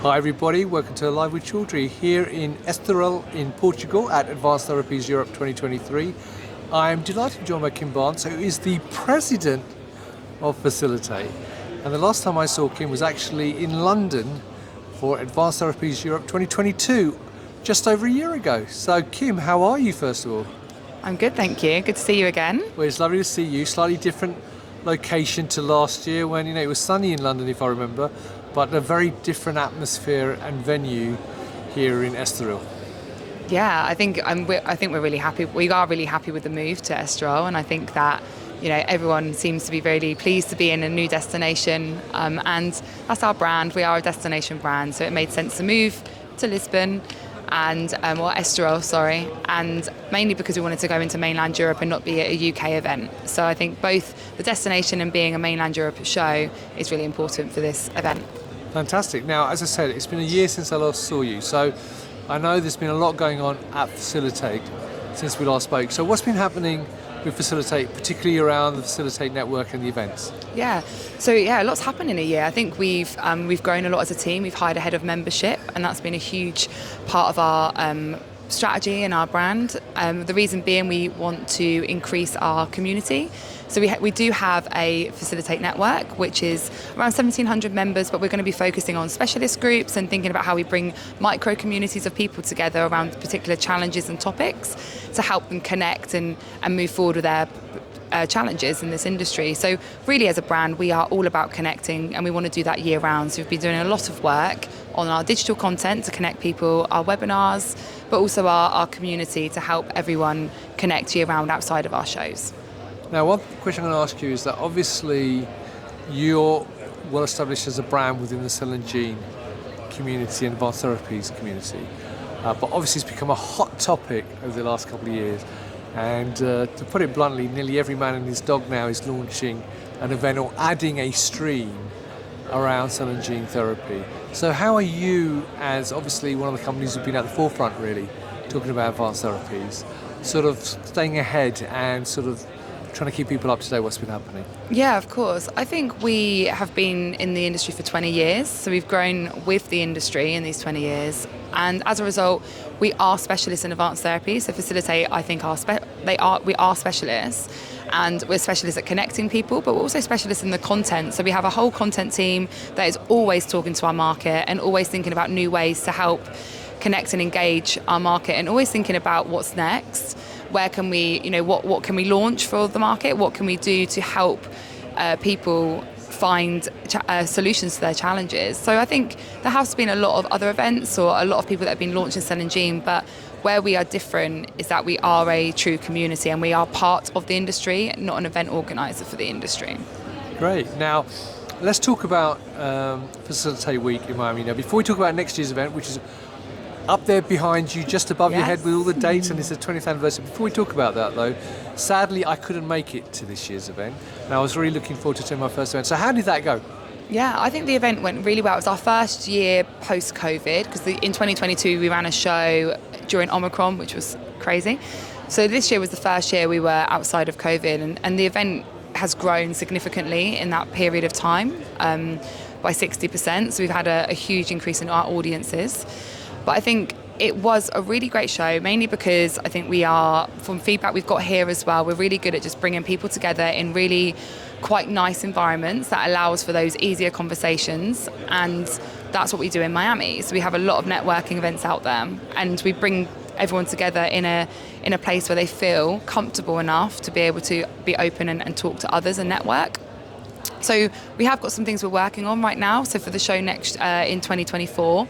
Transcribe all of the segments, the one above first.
Hi everybody, welcome to Live with Georgi here in Estoril in Portugal at Advanced Therapies Europe 2023. I'm delighted to join by Kim Barnes, who is the president of Phacilitate. And the last time I saw Kim was actually in London for Advanced Therapies Europe 2022, just over a year ago. So Kim, how are you first of all? I'm good, thank you. Good to see you again. Well, it's lovely to see you. Slightly different location to last year when it was sunny in London, if I remember, but a very different atmosphere and venue here in Estoril. Yeah, I think we're really happy. We are really happy with the move to Estoril, and I think that everyone seems to be really pleased to be in a new destination, and that's our brand. We are a destination brand, so it made sense to move to Lisbon and Estoril, and mainly because we wanted to go into mainland Europe and not be at a UK event. So I think both the destination and being a mainland Europe show is really important for this event. Fantastic. Now, as I said, it's been a year since I last saw you, so I know there's been a lot going on at Phacilitate since we last spoke. So what's been happening with Phacilitate, particularly around the Phacilitate network and the events? Lots happened in a year. I think we've grown a lot as a team. We've hired a head of membership, and that's been a huge part of our strategy and our brand. The reason being, we want to increase our community. So we do have a Phacilitate network, which is around 1,700 members, but we're going to be focusing on specialist groups and thinking about how we bring micro communities of people together around particular challenges and topics to help them connect and move forward with their challenges in this industry. So really, as a brand, we are all about connecting, and we want to do that year round. So we've been doing a lot of work on our digital content to connect people, our webinars, but also our community to help everyone connect year round outside of our shows. Now, one question I'm going to ask you is that obviously you're well established as a brand within the cell and gene community and advanced therapies community, but obviously it's become a hot topic over the last couple of years. And to put it bluntly, nearly every man and his dog now is launching an event or adding a stream around cell and gene therapy. So how are you, as obviously one of the companies who've been at the forefront really, talking about advanced therapies, sort of staying ahead and sort of trying to keep people up to date what's been happening? Yeah, of course. I think we have been in the industry for 20 years, so we've grown with the industry in these 20 years. And as a result, we are specialists in advanced therapies. So Phacilitate, I think, we are specialists, and we're specialists at connecting people, but we're also specialists in the content. So we have a whole content team that is always talking to our market and always thinking about new ways to help connect and engage our market, and always thinking about what's next. Where can we, what can we launch for the market? What can we do to help people find solutions to their challenges? So I think there has been a lot of other events or a lot of people that have been launching cell and gene, but where we are different is that we are a true community and we are part of the industry, not an event organizer for the industry. Great. Now, let's talk about Phacilitate Week in Miami. Now, before we talk about next year's event, which is up there behind you, just above your head with all the dates, and it's the 20th anniversary. Before we talk about that though, sadly I couldn't make it to this year's event, and I was really looking forward to attending my first event. So how did that go? Yeah, I think the event went really well. It was our first year post-COVID, because in 2022 we ran a show during Omicron, which was crazy. So this year was the first year we were outside of COVID, and the event has grown significantly in that period of time, by 60%. So we've had a huge increase in our audiences. But I think it was a really great show, mainly because I think from feedback we've got here as well, we're really good at just bringing people together in really quite nice environments that allows for those easier conversations. And that's what we do in Miami. So we have a lot of networking events out there, and we bring everyone together in a place where they feel comfortable enough to be able to be open and talk to others and network. So we have got some things we're working on right now. So for the show next in 2024,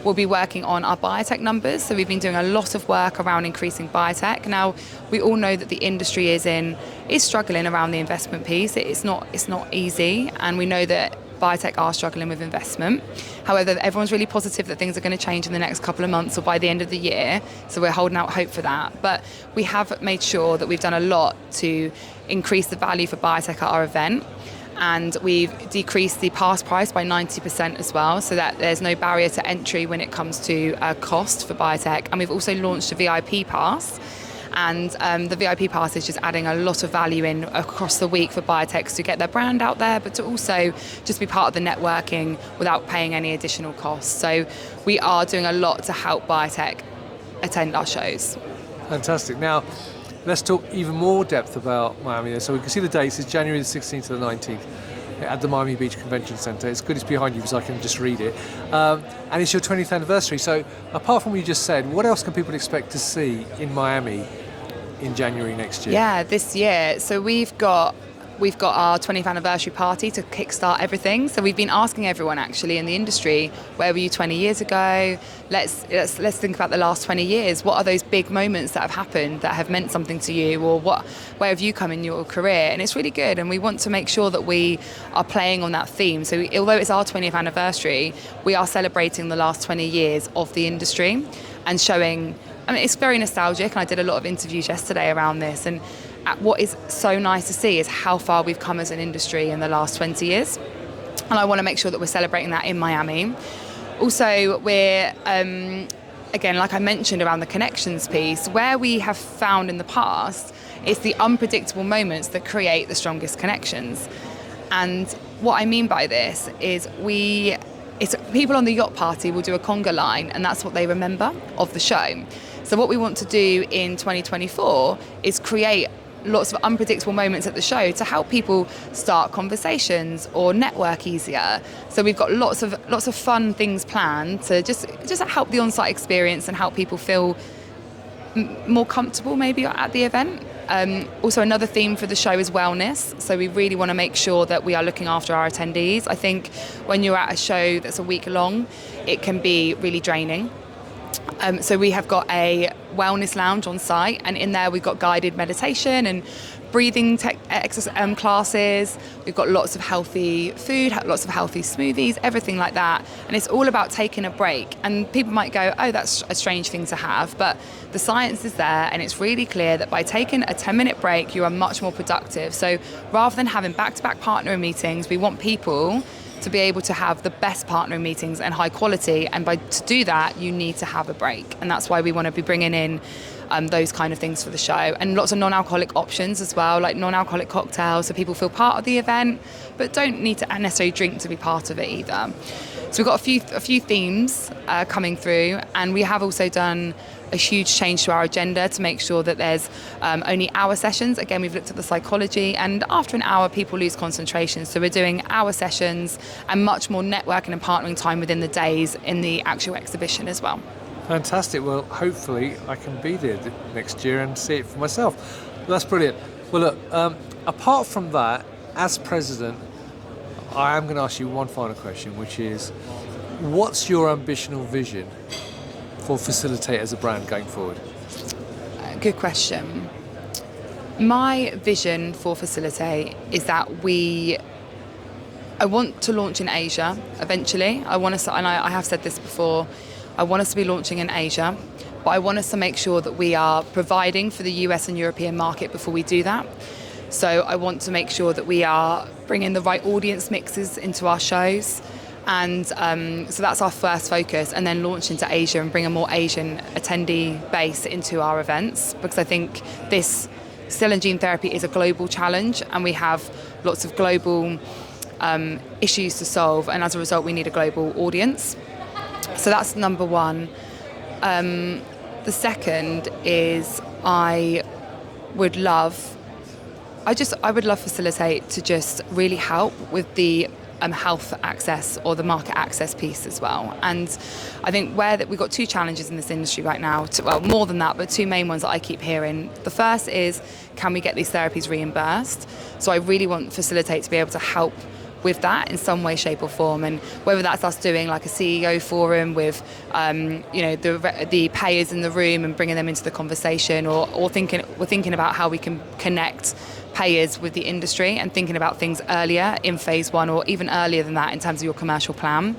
we'll be working on our Biotec numbers. So we've been doing a lot of work around increasing Biotec. Now, we all know that the industry is struggling around the investment piece. It's not easy, and we know that Biotec are struggling with investment. However, everyone's really positive that things are going to change in the next couple of months or by the end of the year. So we're holding out hope for that. But we have made sure that we've done a lot to increase the value for Biotec at our event. And we've decreased the pass price by 90% as well, so that there's no barrier to entry when it comes to cost for Biotec. And we've also launched a VIP pass, And the VIP pass is just adding a lot of value in across the week for biotechs to get their brand out there, but to also just be part of the networking without paying any additional costs. So we are doing a lot to help biotech attend our shows. Fantastic. Now, let's talk even more depth about Miami. So we can see the dates. It's January the 16th to the 19th at the Miami Beach Convention Center. It's good it's behind you because I can just read it. And it's your 20th anniversary. So apart from what you just said, what else can people expect to see in Miami in January next year? Yeah, this year. So we've got our 20th anniversary party to kickstart everything. So we've been asking everyone actually in the industry, where were you 20 years ago? Let's think about the last 20 years. What are those big moments that have happened that have meant something to you, or where have you come in your career? And it's really good, and we want to make sure that we are playing on that theme. So although it's our 20th anniversary, we are celebrating the last 20 years of the industry and showing, I mean, it's very nostalgic, and I did a lot of interviews yesterday around this, and what is so nice to see is how far we've come as an industry in the last 20 years. And I want to make sure that we're celebrating that in Miami. Also, we're, again, like I mentioned around the connections piece, where we have found in the past, it's the unpredictable moments that create the strongest connections. And what I mean by this is people on the yacht party will do a conga line, and that's what they remember of the show. So what we want to do in 2024 is create lots of unpredictable moments at the show to help people start conversations or network easier. So we've got lots of fun things planned to just help the on-site experience and help people feel more comfortable maybe at the event. Also, another theme for the show is wellness. So we really want to make sure that we are looking after our attendees. I think when you're at a show that's a week long, it can be really draining. So we have got a wellness lounge on site, and in there we've got guided meditation and breathing classes. We've got lots of healthy food, lots of healthy smoothies, everything like that. And it's all about taking a break. And people might go, oh, that's a strange thing to have. But the science is there, and it's really clear that by taking a 10-minute break, you are much more productive. So rather than having back-to-back partnering meetings, we want people to be able to have the best partnering meetings and high quality, and to do that you need to have a break, and that's why we want to be bringing in those kind of things for the show, and lots of non-alcoholic options as well, like non-alcoholic cocktails, so people feel part of the event but don't need to necessarily drink to be part of it either. So we've got a few themes coming through, and we have also done a huge change to our agenda to make sure that there's only hour sessions. Again, we've looked at the psychology, and after an hour people lose concentration, so we're doing hour sessions and much more networking and partnering time within the days in the actual exhibition as well. Fantastic. Well, hopefully I can be there next year and see it for myself. That's brilliant. Well, look, apart from that, as president, I am going to ask you one final question, which is, what's your ambition or vision for Phacilitate as a brand going forward? Good question. My vision for Phacilitate is that I want to launch in Asia eventually. I have said this before, I want us to be launching in Asia, but I want us to make sure that we are providing for the US and European market before we do that. So I want to make sure that we are bringing the right audience mixes into our shows. And so that's our first focus, and then launch into Asia and bring a more Asian attendee base into our events, because I think this cell and gene therapy is a global challenge, and we have lots of global issues to solve, and as a result we need a global audience. So that's number one. The second is I would love Phacilitate to just really help with the health access or the market access piece as well. And I think we've got two challenges in this industry right now, more than that, but two main ones that I keep hearing. The first is, can we get these therapies reimbursed? So I really want Phacilitate to be able to help with that in some way, shape or form, and whether that's us doing like a CEO forum with the payers in the room and bringing them into the conversation, or we're thinking about how we can connect payers with the industry and thinking about things earlier in phase one, or even earlier than that in terms of your commercial plan.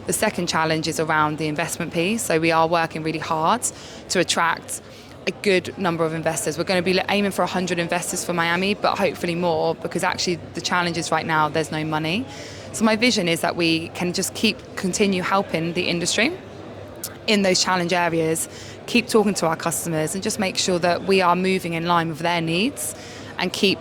The second challenge is around the investment piece. So we are working really hard to attract a good number of investors. We're going to be aiming for 100 investors for Miami, but hopefully more, because actually the challenge is right now there's no money. So my vision is that we can just continue helping the industry in those challenge areas, keep talking to our customers and just make sure that we are moving in line with their needs and keep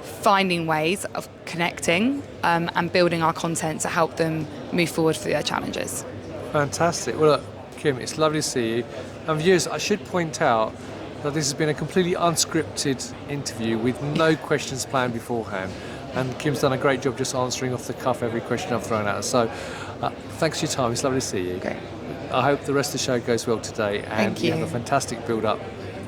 finding ways of connecting and building our content to help them move forward through their challenges. Fantastic. Well, look, Kim, it's lovely to see you. And viewers, I should point out that this has been a completely unscripted interview with no questions planned beforehand. And Kim's done a great job just answering off the cuff every question I've thrown at her. So thanks for your time. It's lovely to see you. Great. I hope the rest of the show goes well today. And Thank you. have a fantastic build-up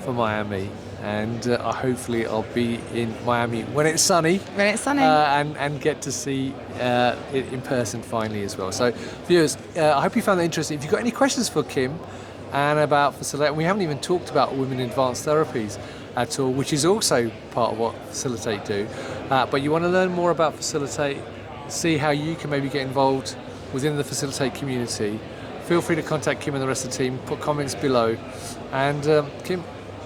for Miami. And hopefully I'll be in Miami when it's sunny. When it's sunny. And get to see it in person finally as well. So viewers, I hope you found that interesting. If you've got any questions for Kim and about Phacilitate, and we haven't even talked about women in advanced therapies at all, which is also part of what Phacilitate do. But you want to learn more about Phacilitate, see how you can maybe get involved within the Phacilitate community, feel free to contact Kim and the rest of the team, put comments below. And Kim,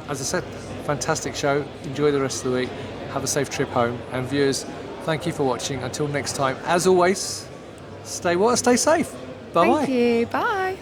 as I said, fantastic show. Enjoy the rest of the week. Have a safe trip home. And viewers, thank you for watching. Until next time, as always, stay safe. Bye-bye. Thank you. Bye.